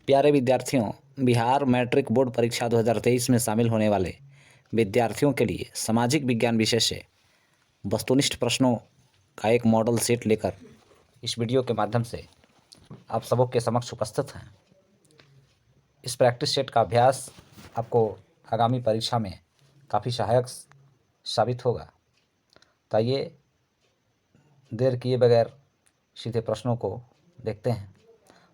प्यारे विद्यार्थियों, Bihar matric board परीक्षा 2023 में शामिल होने वाले विद्यार्थियों के लिए सामाजिक विज्ञान विषय से वस्तुनिष्ठ प्रश्नों का एक मॉडल सेट लेकर इस वीडियो के माध्यम से आप सबों के समक्ष उपस्थित हैं। इस प्रैक्टिस सेट का अभ्यास आपको आगामी परीक्षा में काफ़ी सहायक साबित होगा। तो आइए देर किए बगैर सीधे प्रश्नों को देखते हैं।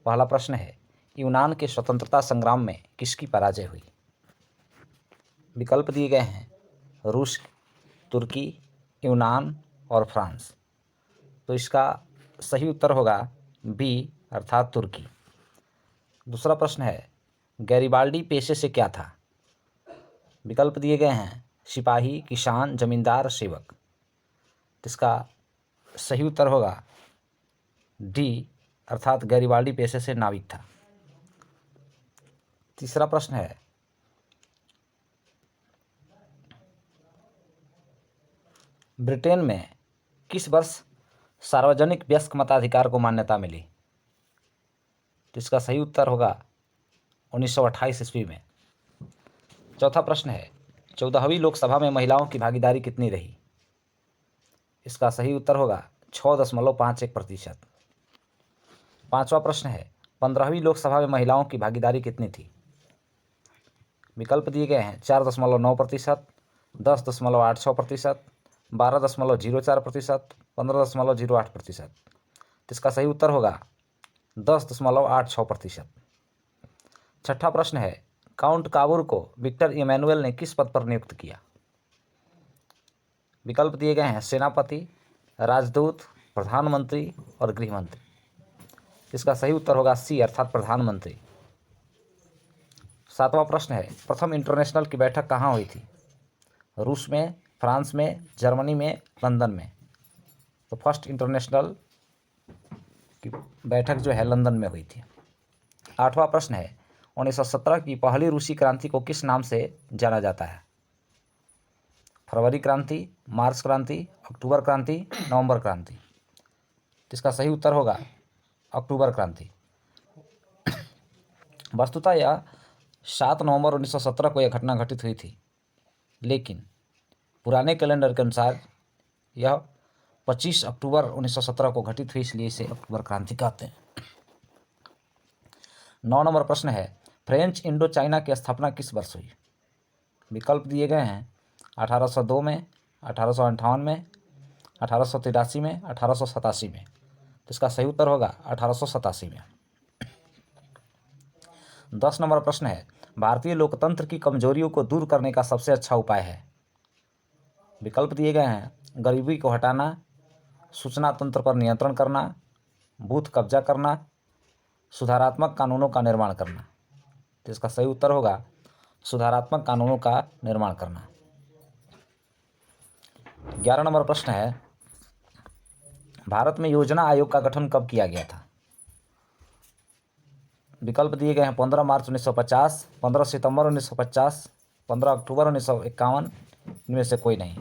पहला प्रश्न है, यूनान के स्वतंत्रता संग्राम में किसकी पराजय हुई? विकल्प दिए गए हैं रूस, तुर्की, यूनान और फ्रांस। तो इसका सही उत्तर होगा बी अर्थात तुर्की। दूसरा प्रश्न है, गैरिबाल्डी पेशे से क्या था? विकल्प दिए गए हैं सिपाही, किसान, जमींदार, सेवक। इसका सही उत्तर होगा डी अर्थात गैरिबाल्डी पेशे से नाविक था। तीसरा प्रश्न है, ब्रिटेन में किस वर्ष सार्वजनिक वयस्क मताधिकार को मान्यता मिली? तो इसका सही उत्तर होगा 1928 ईस्वी में। चौथा प्रश्न है, 14वीं लोकसभा में महिलाओं की भागीदारी कितनी रही? इसका सही उत्तर होगा 6.51%। पांचवा प्रश्न है, 15वीं लोकसभा में महिलाओं की भागीदारी कितनी थी? विकल्प दिए गए हैं 4.9%, 10.86%, 12.04%, 15.08%। तो इसका सही उत्तर होगा 10.86%। छठा प्रश्न है, काउंट काबूर को विक्टर इमैनुअल ने किस पद पर नियुक्त किया? विकल्प दिए गए हैं सेनापति, राजदूत, प्रधानमंत्री और गृहमंत्री। इसका सही उत्तर होगा सी अर्थात प्रधानमंत्री। सातवां प्रश्न है, प्रथम इंटरनेशनल की बैठक कहाँ हुई थी? रूस में, फ्रांस में, जर्मनी में, लंदन में। तो फर्स्ट इंटरनेशनल की बैठक जो है लंदन में हुई थी। आठवां प्रश्न है, 1917 की पहली रूसी क्रांति को किस नाम से जाना जाता है? फरवरी क्रांति, मार्च क्रांति, अक्टूबर क्रांति, नवंबर क्रांति। इसका सही उत्तर होगा अक्टूबर क्रांति। वस्तुतः यह 7 नवंबर 1917 को यह घटना घटित हुई थी, लेकिन पुराने कैलेंडर के अनुसार यह 25 अक्टूबर 1917 को घटित हुई, इसलिए इसे अक्टूबर क्रांति कहते हैं। 9 नंबर प्रश्न है, फ्रेंच इंडो चाइना की स्थापना किस वर्ष हुई? विकल्प दिए गए हैं 1802 में, 1858 में, 1883 में, 1887 में। तो इसका सही उत्तर होगा 1887 में। 10 नंबर प्रश्न है, भारतीय लोकतंत्र की कमजोरियों को दूर करने का सबसे अच्छा उपाय है? विकल्प दिए गए हैं गरीबी को हटाना, सूचना तंत्र पर नियंत्रण करना, बूथ कब्जा करना, सुधारात्मक कानूनों का निर्माण करना। तो इसका सही उत्तर होगा सुधारात्मक कानूनों का निर्माण करना। 11 नंबर प्रश्न है, भारत में योजना आयोग का गठन कब किया गया था? विकल्प दिए गए हैं 15 मार्च 1950, 15 सितंबर 1950, 15 अक्टूबर 1951। इनमें से कोई नहीं।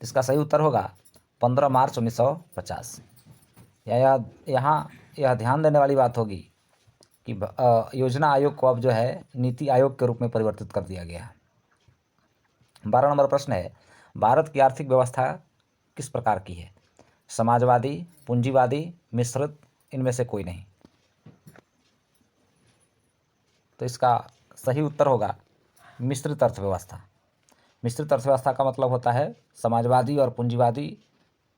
इसका सही उत्तर होगा 15 मार्च 1950। यहाँ यह ध्यान देने वाली बात होगी कि योजना आयोग को अब जो है नीति आयोग के रूप में परिवर्तित कर दिया गया है। 12 नंबर प्रश्न है, भारत की आर्थिक व्यवस्था किस प्रकार की है? समाजवादी, पूंजीवादी, मिश्रित, इनमें से कोई नहीं। तो इसका सही उत्तर होगा मिश्रित अर्थव्यवस्था। मिश्रित अर्थव्यवस्था का मतलब होता है समाजवादी और पूंजीवादी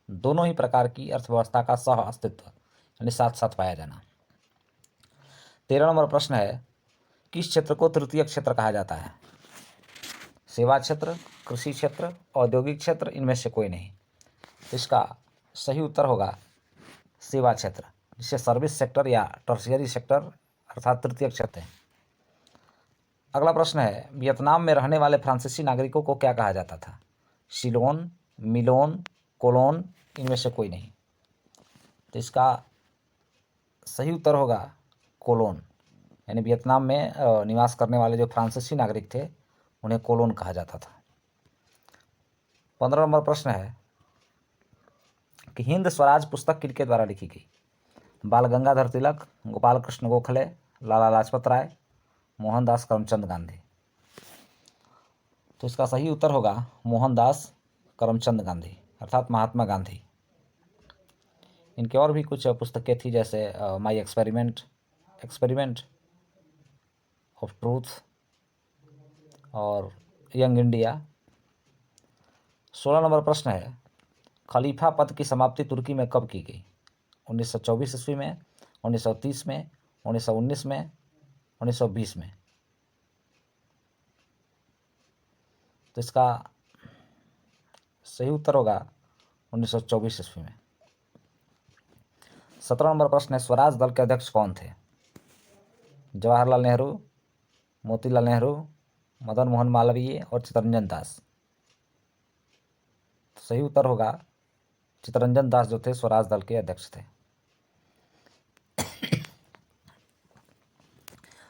दोनों ही प्रकार की अर्थव्यवस्था का सह अस्तित्व, यानी साथ साथ पाया जाना। 13 नंबर प्रश्न है, किस क्षेत्र को तृतीय क्षेत्र कहा जाता है? सेवा क्षेत्र, कृषि क्षेत्र, औद्योगिक क्षेत्र, इनमें से कोई नहीं। तो इसका सही उत्तर होगा सेवा क्षेत्र, जिसे सर्विस सेक्टर या टर्शियरी सेक्टर अर्थात तृतीय क्षेत्र है। अगला प्रश्न है, वियतनाम में रहने वाले फ्रांसीसी नागरिकों को क्या कहा जाता था? सिलोन, मिलोन, कोलोन, इनमें से कोई नहीं। तो इसका सही उत्तर होगा कोलोन, यानी वियतनाम में निवास करने वाले जो फ्रांसीसी नागरिक थे उन्हें कोलोन कहा जाता था। 15 नंबर प्रश्न है कि हिंद स्वराज पुस्तक किनके द्वारा लिखी गई? बाल गंगाधर तिलक, गोपाल कृष्ण गोखले, लाला लाजपत राय, मोहनदास करमचंद गांधी। तो इसका सही उत्तर होगा मोहनदास करमचंद गांधी अर्थात महात्मा गांधी। इनके और भी कुछ पुस्तकें थी, जैसे my experiment, experiment of truth और यंग इंडिया। 16 नंबर प्रश्न है, खलीफा पद की समाप्ति तुर्की में कब की गई? 1924 ईस्वी में, 1930 में, 1919 में, 1920 में। तो इसका सही उत्तर होगा 1924 ईस्वी में। 17 नंबर प्रश्न है, स्वराज दल के अध्यक्ष कौन थे? जवाहरलाल नेहरू, मोतीलाल नेहरू, मदन मोहन मालवीय और चित्तरंजन दास। तो सही उत्तर होगा चित्तरंजन दास जो थे स्वराज दल के अध्यक्ष थे।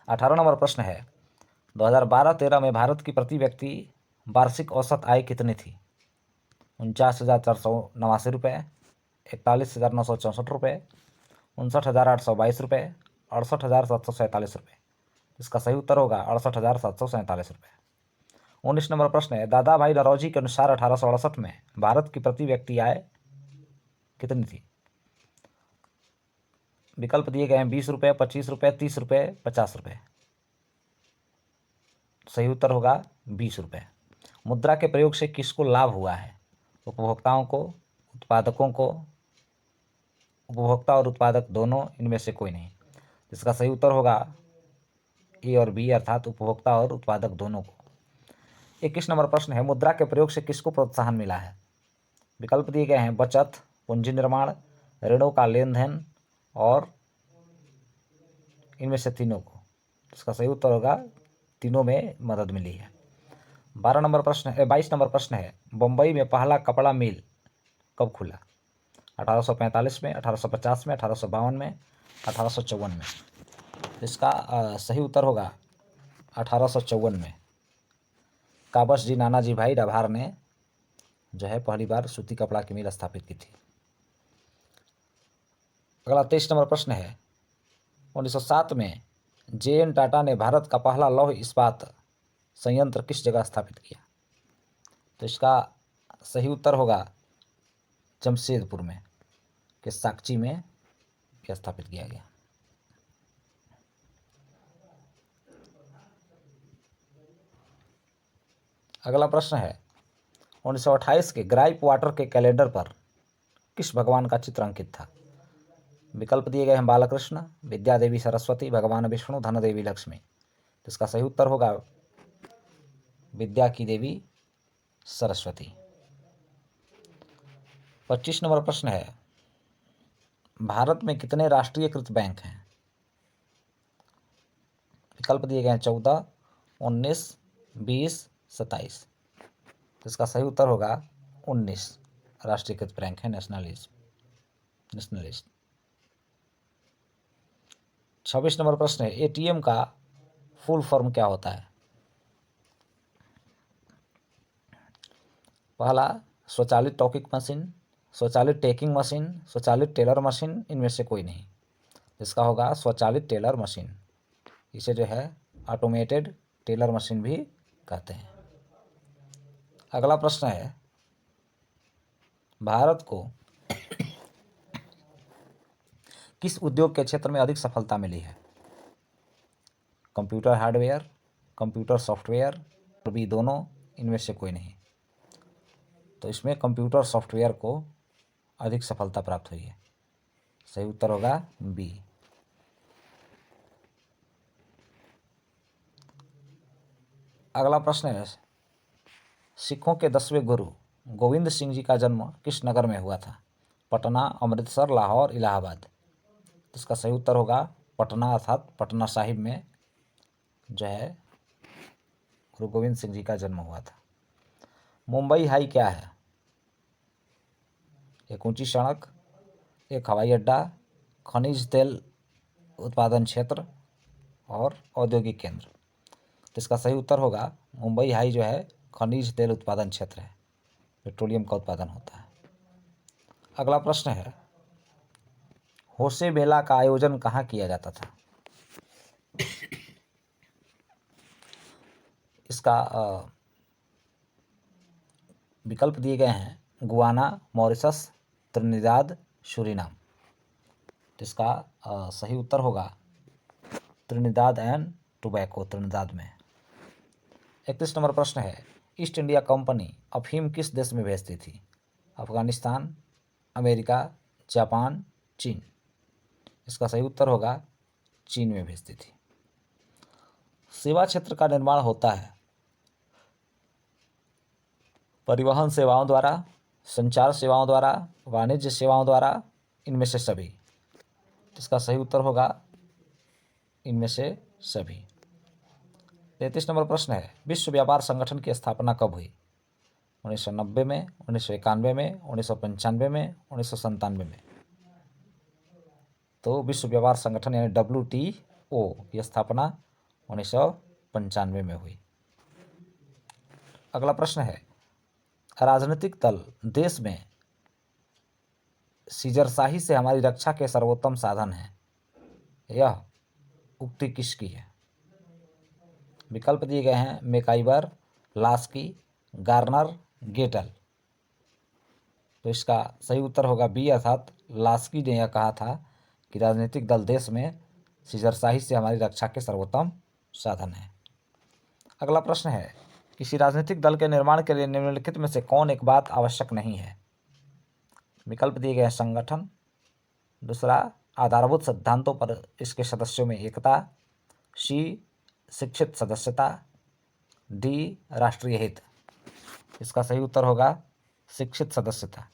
18 नंबर प्रश्न है, 2012-13 में भारत की प्रति व्यक्ति वार्षिक औसत आय कितनी थी? 49,489 रुपये, 41,964 रुपये, 59,822 रुपये, 68,747 रुपये। इसका सही उत्तर होगा 68,747 रुपये। 19 नंबर प्रश्न है, दादा भाई नौरोजी के अनुसार 1868 में भारत की प्रति व्यक्ति आय कितनी थी? विकल्प दिए गए हैं 20 रुपये, 25 रुपये, 30 रुपये, 50 रुपये। सही उत्तर होगा 20 रुपये। मुद्रा के प्रयोग से किसको लाभ हुआ है? उपभोक्ताओं को, उत्पादकों को, उपभोक्ता और उत्पादक दोनों, इनमें से कोई नहीं। इसका सही उत्तर होगा ए और बी अर्थात उपभोक्ता और उत्पादक दोनों को। 21 नंबर प्रश्न है, मुद्रा के प्रयोग से किसको प्रोत्साहन मिला है? विकल्प दिए गए हैं बचत, पूंजी निर्माण, ऋणों का लेन देन और इनमें से तीनों को। इसका सही उत्तर होगा तीनों में मदद मिली है। 22 नंबर प्रश्न है, बम्बई में पहला कपड़ा मिल कब खुला? 1845 में, 1850 में, 1852 में, 1854 में। इसका सही उत्तर होगा 1854 में। काबस जी नानाजी भाई डभार ने जो है पहली बार सूती कपड़ा की मिल स्थापित की थी। अगला 23 नंबर प्रश्न है, 1907 में जे.एन. टाटा ने भारत का पहला लौह इस्पात संयंत्र किस जगह स्थापित किया? तो इसका सही उत्तर होगा जमशेदपुर में के साकची में यह स्थापित किया गया। अगला प्रश्न है, 1928 के ग्राइप वाटर के कैलेंडर पर किस भगवान का चित्र अंकित था? विकल्प दिए गए हैं बालकृष्ण, विद्या देवी सरस्वती, भगवान विष्णु, धन देवी लक्ष्मी। तो इसका सही उत्तर होगा विद्या की देवी सरस्वती। 25 नंबर प्रश्न है, भारत में कितने राष्ट्रीयकृत बैंक हैं? विकल्प दिए गए हैं 14, 19, 20, 27। तो इसका सही उत्तर होगा 19 राष्ट्रीयकृत बैंक है, नेशनलिस्ट। 26 नंबर प्रश्न है, एटीएम का फुल फॉर्म क्या होता है? पहला स्वचालित टॉकिंग मशीन, स्वचालित टेकिंग मशीन, स्वचालित टेलर मशीन, इनमें से कोई नहीं। इसका होगा स्वचालित टेलर मशीन। इसे जो है ऑटोमेटेड टेलर मशीन भी कहते हैं। अगला प्रश्न है, भारत को किस उद्योग के क्षेत्र में अधिक सफलता मिली है? कंप्यूटर हार्डवेयर, कंप्यूटर सॉफ्टवेयर और भी दोनों, इनमें से कोई नहीं। तो इसमें कंप्यूटर सॉफ्टवेयर को अधिक सफलता प्राप्त हुई है। सही उत्तर होगा बी। अगला प्रश्न है, सिखों के 10वें गुरु गोविंद सिंह जी का जन्म किस नगर में हुआ था? पटना, अमृतसर, लाहौर, इलाहाबाद। इसका सही उत्तर होगा पटना अर्थात पटना साहिब में जो है गुरु गोविंद सिंह जी का जन्म हुआ था। मुंबई हाई क्या है? एक ऊंची सड़क, एक हवाई अड्डा, खनिज तेल उत्पादन क्षेत्र और औद्योगिक केंद्र। तो इसका सही उत्तर होगा मुंबई हाई जो है खनिज तेल उत्पादन क्षेत्र है, पेट्रोलियम का उत्पादन होता है। अगला प्रश्न है, होशे मेला का आयोजन कहाँ किया जाता था? इसका विकल्प दिए गए हैं गुआना, मॉरिशस, त्रिनिदाद, सूरीनाम। तो इसका सही उत्तर होगा त्रिनिदाद एंड टोबैको, त्रिनिदाद में। 31 नंबर प्रश्न है, ईस्ट इंडिया कंपनी अफीम किस देश में भेजती थी? अफगानिस्तान, अमेरिका, जापान, चीन। इसका सही उत्तर होगा चीन में भेजती थी। सेवा क्षेत्र का निर्माण होता है परिवहन सेवाओं द्वारा, संचार सेवाओं द्वारा, वाणिज्य सेवाओं द्वारा, इनमें से सभी। इसका सही उत्तर होगा इनमें से सभी। 33 नंबर प्रश्न है, विश्व व्यापार संगठन की स्थापना कब हुई? 1990 में, 1991 में, 1995 में, 1997 में। तो विश्व व्यापार संगठन यानी WTO की स्थापना 1995 में हुई। अगला प्रश्न है, राजनीतिक दल देश में सीजरशाही से हमारी रक्षा के सर्वोत्तम साधन है, यह उक्ति किसकी है? विकल्प दिए गए हैं मैकाइवर, लास्की, गार्नर, गेटल। तो इसका सही उत्तर होगा बी, अर्थात लास्की ने यह कहा था कि राजनीतिक दल देश में सीजरशाही से हमारी रक्षा के सर्वोत्तम साधन है। अगला प्रश्न है, किसी राजनीतिक दल के निर्माण के लिए निम्नलिखित में से कौन एक बात आवश्यक नहीं है? विकल्प दिए गए हैं संगठन, दूसरा आधारभूत सिद्धांतों पर इसके सदस्यों में एकता, सी शिक्षित सदस्यता, डी राष्ट्रीय हित। इसका सही उत्तर होगा शिक्षित सदस्यता,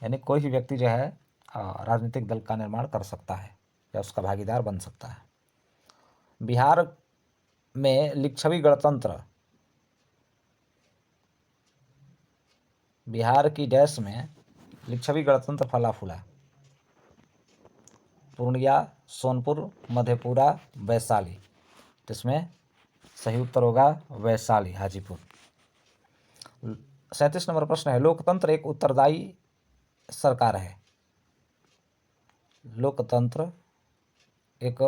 यानी कोई भी व्यक्ति जो है राजनीतिक दल का निर्माण कर सकता है या उसका भागीदार बन सकता है। बिहार में लिच्छवी गणतंत्र, बिहार की डैश में लिच्छवी गणतंत्र फला फूला? पूर्णिया, सोनपुर, मधेपुरा, वैशाली। इसमें सही उत्तर होगा वैशाली, हाजीपुर। 37 नंबर प्रश्न है, लोकतंत्र एक उत्तरदायी सरकार है। लोकतंत्र एक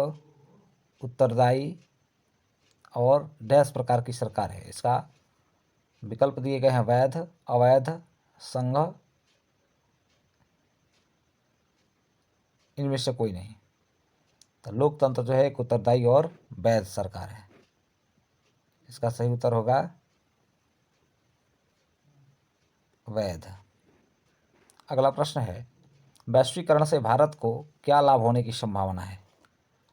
उत्तरदायी और डैश प्रकार की सरकार है। इसका विकल्प दिए गए हैं वैध, अवैध, संघ, इनमें से कोई नहीं। तो लोकतंत्र जो है एक उत्तरदायी और वैध सरकार है। इसका सही उत्तर होगा वैध। अगला प्रश्न है, वैश्वीकरण से भारत को क्या लाभ होने की संभावना है?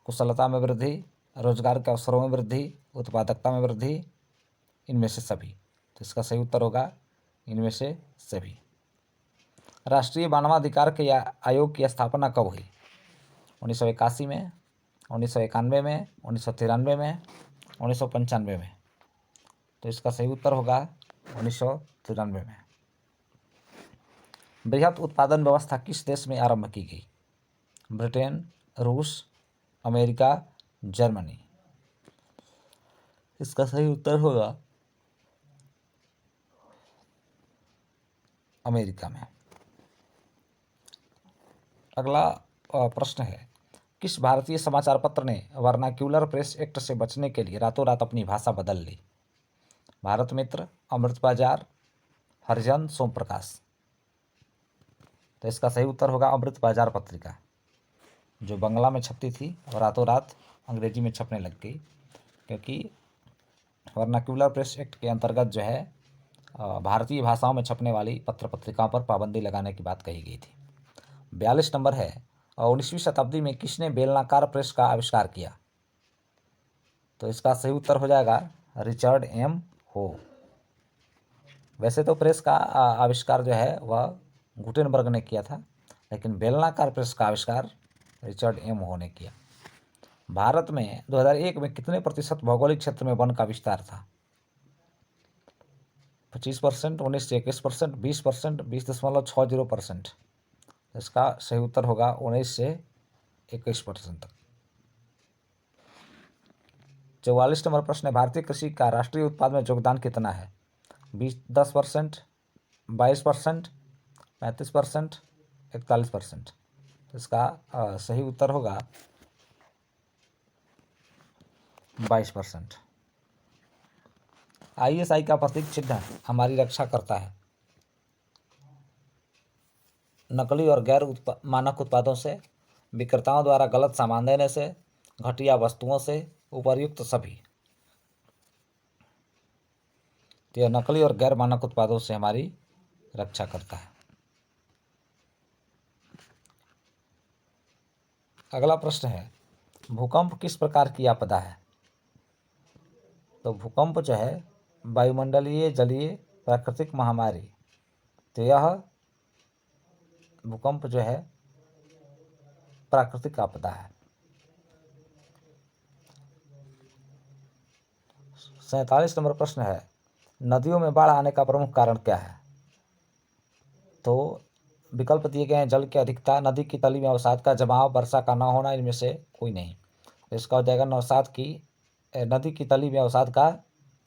कुशलता में वृद्धि, रोजगार के अवसरों में वृद्धि, उत्पादकता में वृद्धि, इनमें से सभी। तो इसका सही उत्तर होगा इनमें से सभी। राष्ट्रीय मानवाधिकार के आयोग की स्थापना कब हुई? 1981 में, 1991 में, 1993 में, 1995 में। तो इसका सही उत्तर होगा 1993 में। बृहत उत्पादन व्यवस्था किस देश में आरंभ की गई? ब्रिटेन, रूस, अमेरिका, जर्मनी। इसका सही उत्तर होगा अमेरिका में। अगला प्रश्न है, किस भारतीय समाचार पत्र ने वर्नाक्यूलर प्रेस एक्ट से बचने के लिए रातों रात अपनी भाषा बदल ली? भारत मित्र, अमृत बाजार, हरिजन, सोम प्रकाश। तो इसका सही उत्तर होगा अमृत बाजार पत्रिका, जो बंगला में छपती थी और रातों रात अंग्रेजी में छपने लग गई, क्योंकि वर्नाक्यूलर प्रेस एक्ट के अंतर्गत जो है भारतीय भाषाओं में छपने वाली पत्र पत्रिकाओं पर पाबंदी लगाने की बात कही गई थी। 42 नंबर है, 19वीं शताब्दी में किसने बेलनाकार प्रेस का आविष्कार किया? तो इसका सही उत्तर हो जाएगा रिचर्ड एम हो। वैसे तो प्रेस का आविष्कार जो है वह गुटेनबर्ग ने किया था, लेकिन बेलनाकार प्रेस का आविष्कार रिचर्ड एम हो ने किया। भारत में 2001 में कितने प्रतिशत भौगोलिक क्षेत्र में वन का विस्तार था? 25%, 19 से 21%, 20%, 20.60%। इसका सही उत्तर होगा 19 से 21% तक। 44 नंबर प्रश्न है, भारतीय कृषि का राष्ट्रीय उत्पाद में योगदान कितना है? 10%, 22%, 35%, 41%। तो इसका सही उत्तर होगा 22%। ISI का प्रतीक चिन्ह हमारी रक्षा करता है। नकली और गैर मानक उत्पादों से, विक्रेताओं द्वारा गलत सामान देने से, घटिया वस्तुओं से, उपर्युक्त सभी। तो यह नकली और गैर मानक उत्पादों से हमारी रक्षा करता है। अगला प्रश्न है, भूकंप किस प्रकार की आपदा है? तो भूकंप जो है वायुमंडलीय, जलीय, प्राकृतिक महामारी। तो यह भूकंप जो है प्राकृतिक आपदा है। 47 नंबर प्रश्न है, नदियों में बाढ़ आने का प्रमुख कारण क्या है? तो विकल्प दिए गए हैं, जल की अधिकता, नदी की तली में अवसाद का जमाव, वर्षा का न होना, इनमें से कोई नहीं। तो इसका हो जाएगा नदी की तली में अवसाद का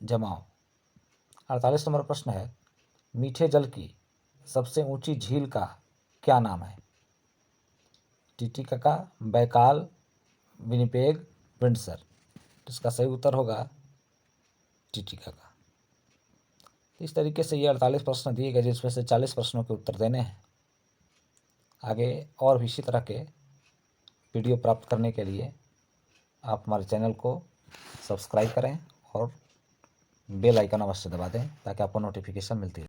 जमाव। 48 नंबर प्रश्न है, मीठे जल की सबसे ऊंची झील का क्या नाम है? Titicaca, Baikal, Winnipeg, Windsor. इसका सही उत्तर होगा टिटिकाका। इस तरीके से ये 48 प्रश्न दिए गए, जिसमें से 40 प्रश्नों के उत्तर देने हैं। आगे और भी इसी तरह के वीडियो प्राप्त करने के लिए आप हमारे चैनल को सब्सक्राइब करें और बेल आइकन अवश्य दबा दें, ताकि आपको नोटिफिकेशन मिलती रहे।